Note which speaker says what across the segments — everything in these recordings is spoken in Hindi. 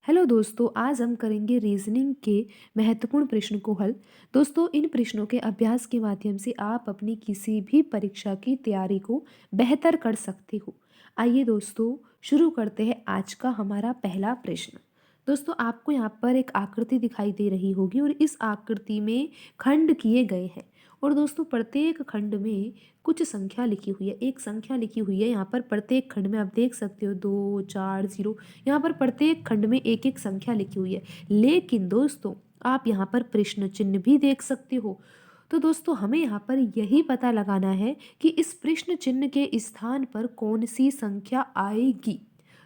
Speaker 1: हेलो दोस्तों, आज हम करेंगे रीजनिंग के महत्वपूर्ण प्रश्न को हल। दोस्तों, इन प्रश्नों के अभ्यास के माध्यम से आप अपनी किसी भी परीक्षा की तैयारी को बेहतर कर सकते हो। आइए दोस्तों, शुरू करते हैं आज का हमारा पहला प्रश्न। दोस्तों, आपको यहाँ पर एक आकृति दिखाई दे रही होगी और इस आकृति में खंड किए गए हैं। और दोस्तों, प्रत्येक खंड में कुछ संख्या लिखी हुई है, एक संख्या लिखी हुई है यहाँ पर। प्रत्येक खंड में आप देख सकते हो 2 4 0, यहाँ पर प्रत्येक खंड में एक एक संख्या लिखी हुई है। लेकिन दोस्तों, आप यहाँ पर प्रश्न चिन्ह भी देख सकते हो। तो दोस्तों, हमें यहाँ पर यही पता लगाना है कि इस प्रश्न चिन्ह के स्थान पर कौन सी संख्या आएगी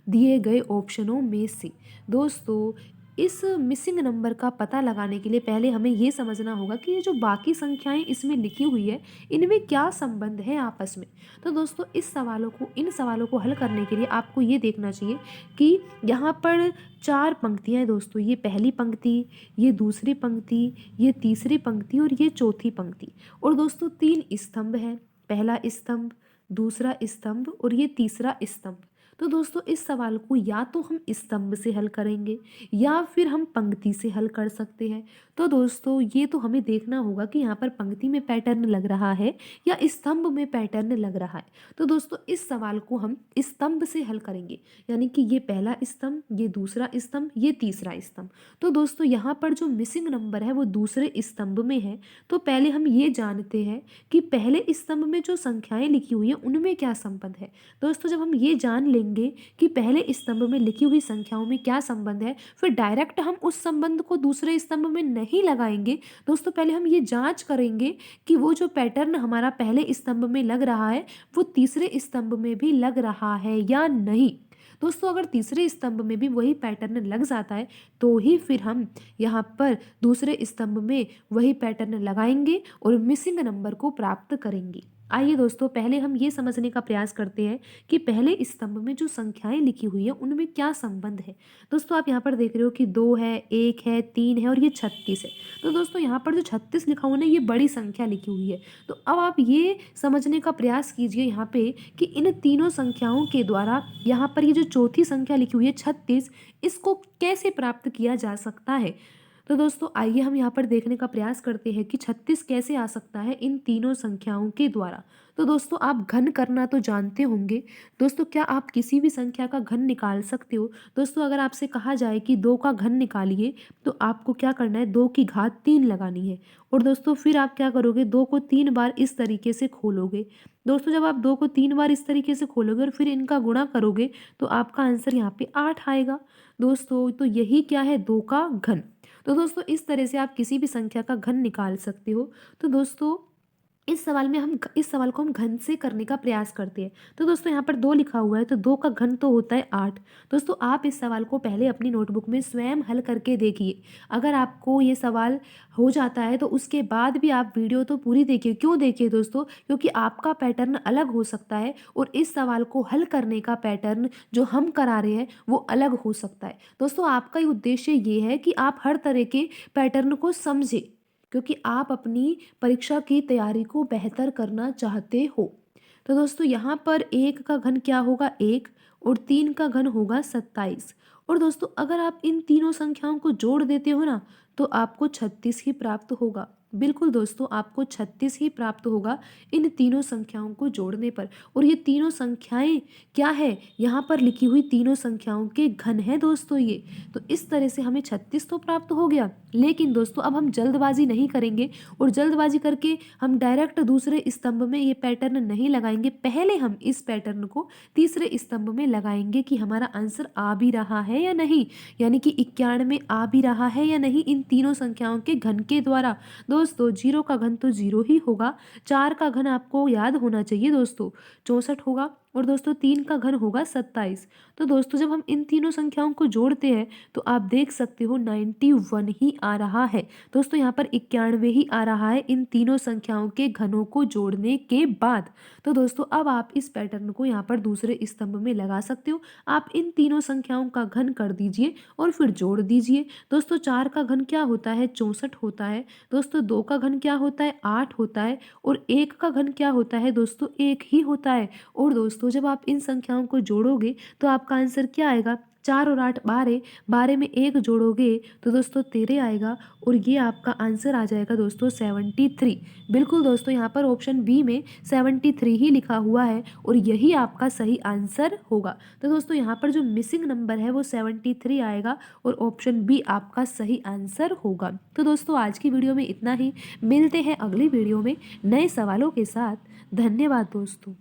Speaker 1: दिए गए ऑप्शनों में से। दोस्तों, इस मिसिंग नंबर का पता लगाने के लिए पहले हमें ये समझना होगा कि ये जो बाकी संख्याएं इसमें लिखी हुई है, इनमें क्या संबंध है आपस में। तो दोस्तों, इन सवालों को हल करने के लिए आपको ये देखना चाहिए कि यहाँ पर चार पंक्तियाँ हैं दोस्तों। ये पहली पंक्ति, ये दूसरी पंक्ति, ये तीसरी पंक्ति और ये चौथी पंक्ति। और दोस्तों, तीन स्तंभ हैं, पहला स्तंभ, दूसरा स्तंभ और ये तीसरा स्तंभ। तो दोस्तों, इस सवाल को या तो हम स्तंभ से हल करेंगे या फिर हम पंक्ति से हल कर सकते हैं। तो दोस्तों, ये तो हमें देखना होगा कि यहाँ पर पंक्ति में पैटर्न लग रहा है या स्तंभ में पैटर्न लग रहा है। तो दोस्तों, इस सवाल को हम स्तंभ से हल करेंगे, यानी कि ये पहला स्तंभ, ये दूसरा स्तंभ, ये तीसरा स्तंभ। तो दोस्तों, यहाँ पर जो मिसिंग नंबर है वो दूसरे स्तंभ में है। तो पहले हम ये जानते हैं कि पहले स्तंभ में जो संख्याएं लिखी हुई है उनमें क्या संबंध है। दोस्तों, जब हम ये जान लेंगे कि पहले स्तंभ में लिखी हुई संख्याओं में क्या संबंध है, फिर डायरेक्ट हम उस संबंध को दूसरे स्तंभ में नहीं लगाएंगे। दोस्तों, पहले हम ये जांच करेंगे कि वो जो पैटर्न हमारा पहले स्तंभ में लग रहा है वो तीसरे स्तंभ में भी लग रहा है या नहीं। दोस्तों, अगर तीसरे स्तंभ में भी वही पैटर्न लग जाता है तो ही फिर हम यहाँ पर दूसरे स्तंभ में वही पैटर्न लगाएंगे और मिसिंग नंबर को प्राप्त करेंगे। आइए दोस्तों, पहले हम ये समझने का प्रयास करते हैं कि पहले स्तंभ में जो संख्याएं लिखी हुई है उनमें क्या संबंध है। दोस्तों, आप यहाँ पर देख रहे हो कि 2 है, 1 है, 3 है और ये 36 है। तो दोस्तों, यहाँ पर जो 36 लिखा हुआ है ना, ये बड़ी संख्या लिखी हुई है। तो अब आप ये समझने का प्रयास कीजिए यहाँ पे कि इन तीनों संख्याओं के द्वारा यहाँ पर ये जो चौथी संख्या लिखी हुई है 36, इसको कैसे प्राप्त किया जा सकता है। तो दोस्तों, आइए हम यहाँ पर देखने का प्रयास करते हैं कि 36 कैसे आ सकता है इन तीनों संख्याओं के द्वारा। तो दोस्तों, आप घन करना तो जानते होंगे। दोस्तों, क्या आप किसी भी संख्या का घन निकाल सकते हो। दोस्तों, अगर आपसे कहा जाए कि 2 का घन निकालिए तो आपको क्या करना है, 2 की घात 3 लगानी है। और दोस्तों, फिर आप क्या करोगे, 2 को 3 बार इस तरीके से खोलोगे। दोस्तों, जब आप 2 को 3 बार इस तरीके से खोलोगे और फिर इनका गुणा करोगे तो आपका आंसर यहाँ पे 8 आएगा। दोस्तों, तो यही क्या है, 2 का घन। तो दोस्तों, इस तरह से आप किसी भी संख्या का घन निकाल सकते हो। तो दोस्तों, इस सवाल को हम घन से करने का प्रयास करते हैं। तो दोस्तों, यहाँ पर 2 लिखा हुआ है तो 2 का घन तो होता है 8। दोस्तों, आप इस सवाल को पहले अपनी नोटबुक में स्वयं हल करके देखिए। अगर आपको ये सवाल हो जाता है तो उसके बाद भी आप वीडियो तो पूरी देखिए। क्यों देखिए दोस्तों, क्योंकि आपका पैटर्न अलग हो सकता है और इस सवाल को हल करने का पैटर्न जो हम करा रहे हैं वो अलग हो सकता है। दोस्तों, आपका ही उद्देश्य ये है कि आप हर तरह के पैटर्न को समझें, क्योंकि आप अपनी परीक्षा की तैयारी को बेहतर करना चाहते हो। तो दोस्तों, यहाँ पर 1 का घन क्या होगा, 1, और 3 का घन होगा 27। और दोस्तों, अगर आप इन तीनों संख्याओं को जोड़ देते हो ना तो आपको 36 ही प्राप्त होगा। बिल्कुल दोस्तों, आपको 36 ही प्राप्त होगा इन तीनों संख्याओं को जोड़ने पर। और ये तीनों संख्याएं क्या है, यहाँ पर लिखी हुई तीनों संख्याओं के घन है दोस्तों ये। तो इस तरह से हमें 36 तो प्राप्त हो गया। लेकिन दोस्तों, अब हम जल्दबाजी नहीं करेंगे और जल्दबाजी करके हम डायरेक्ट दूसरे स्तंभ में ये पैटर्न नहीं लगाएंगे। पहले हम इस पैटर्न को तीसरे स्तंभ में लगाएंगे कि हमारा आंसर आ भी रहा है या नहीं, यानी कि 91 आ भी रहा है या नहीं इन तीनों संख्याओं के घन के द्वारा। दोस्तों, 0 का घन तो 0 ही होगा। 4 का घन आपको याद होना चाहिए दोस्तों, 64 होगा। और दोस्तों, 3 का घन होगा 27। तो दोस्तों, जब हम इन तीनों संख्याओं को जोड़ते हैं तो आप देख सकते हो 91 ही आ रहा है। दोस्तों, यहाँ पर 91 ही आ रहा है इन तीनों संख्याओं के घनों को जोड़ने के बाद। तो दोस्तों, अब आप इस पैटर्न को यहाँ पर दूसरे स्तंभ में लगा सकते हो। आप इन तीनों संख्याओं का घन कर दीजिए और फिर जोड़ दीजिए। दोस्तों, 4 का घन क्या होता है, 64 होता है। दोस्तों, 2 का घन क्या होता है, 8 होता है। और 1 का घन क्या होता है दोस्तों, 1 ही होता है। और दोस्तों, जब आप इन संख्याओं को जोड़ोगे तो आपका आंसर क्या आएगा, 4 और 8 12, 12 में 1 जोड़ोगे तो दोस्तों 13 आएगा और ये आपका आंसर आ जाएगा दोस्तों 73। बिल्कुल दोस्तों, यहाँ पर ऑप्शन बी में 73 ही लिखा हुआ है और यही आपका सही आंसर होगा। तो दोस्तों यहाँ पर जो मिसिंग नंबर है वो 73 आएगा और ऑप्शन बी आपका सही आंसर होगा। तो दोस्तों आज की वीडियो में इतना ही। मिलते हैं अगली वीडियो में नए सवालों के साथ। धन्यवाद दोस्तों।